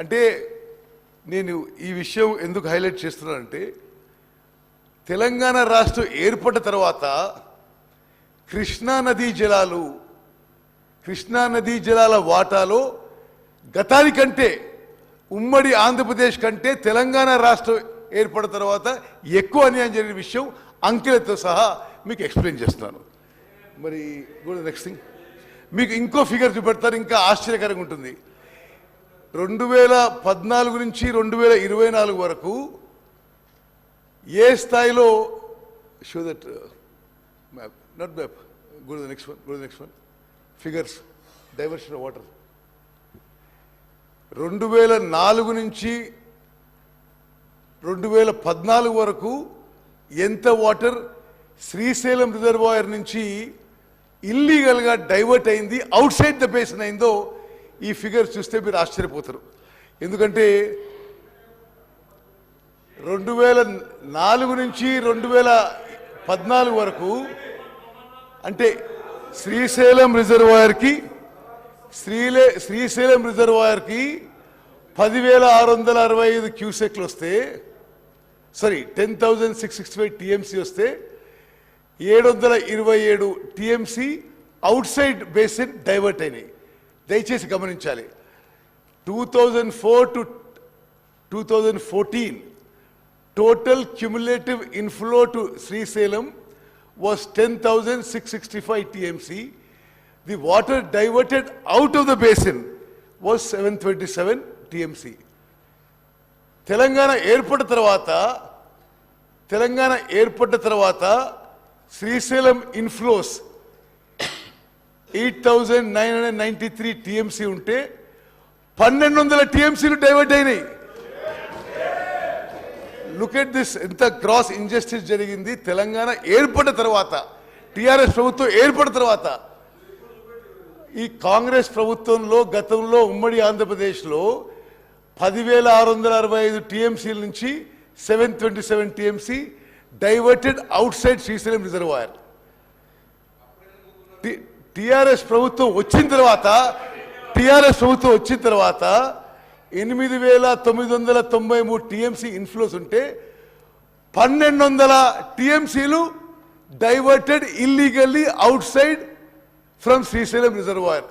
అంటే నేను ఈ విషయం ఎందుకు హైలైట్ చేస్తున్నానంటే తెలంగాణ రాష్ట్రం ఏర్పడిన తర్వాత కృష్ణా నదీ జలాల వాటాలో గతానికంటే ఉమ్మడి ఆంధ్రప్రదేశ్ కంటే తెలంగాణ రాష్ట్రం ఏర్పడిన తర్వాత ఎక్కువ అన్యాయం జరిగిన విషయం అంకెలతో సహా మీకు ఎక్స్ప్లెయిన్ చేస్తున్నాను. మరి నెక్స్ట్ థింగ్ మీకు ఇంకో ఫిగర్ చూపెడతారు, ఇంకా ఆశ్చర్యకరంగా ఉంటుంది. 2014 నుంచి 2024 వరకు ఏ స్థాయిలో show that map, not map, go to the next one figures, diversion of water. 2004 నుంచి 2014 వరకు ఎంత వాటర్ శ్రీశైలం రిజర్వాయర్ నుంచి ఇల్లీగల్గా డైవర్ట్ అయింది, అవుట్ సైడ్ ద బేసిన్ అయిందో ఈ ఫిగర్ చూస్తే మీరు ఆశ్చర్యపోతారు. ఎందుకంటే 2004 నుంచి 2014 వరకు అంటే శ్రీశైలం రిజర్వాయర్కి 10,665 క్యూసెక్లు వస్తే, సారీ 10,665 టీఎంసీ వస్తే 727 TMC out side basin divert అయినాయి. దయచేసి గమనించాలి. 2004 to 2014 total cumulative inflow to Srisalem was 10,665 TMC. The water diverted out of the basin was 727 TMC. Telangana ఏర్పడిన తర్వాత శ్రీశైలం ఇన్ఫ్లోస్ 8,993 టీఎంసీ ఉంటే 1,200 టీఎంసీలు డైవర్ట్ అయినాయి. లుక్ ఎట్ దిస్, ఎంత క్రాస్ ఇంజస్టిస్ జరిగింది తెలంగాణ ఏర్పడిన తర్వాత, టిఆర్ఎస్ ప్రభుత్వం ఏర్పడిన తర్వాత. ఈ కాంగ్రెస్ ప్రభుత్వంలో గతంలో ఉమ్మడి ఆంధ్రప్రదేశ్లో 10,665 టీఎంసీల నుంచి 727 TMC diverted out side Srisailam reservoir. TRS ప్రభుత్వం వచ్చిన తర్వాత 8,993 టీఎంసీ ఇన్ఫ్లోస్ ఉంటే 1,200 టీఎంసీలు diverted illegally out side from Srisailam reservoir.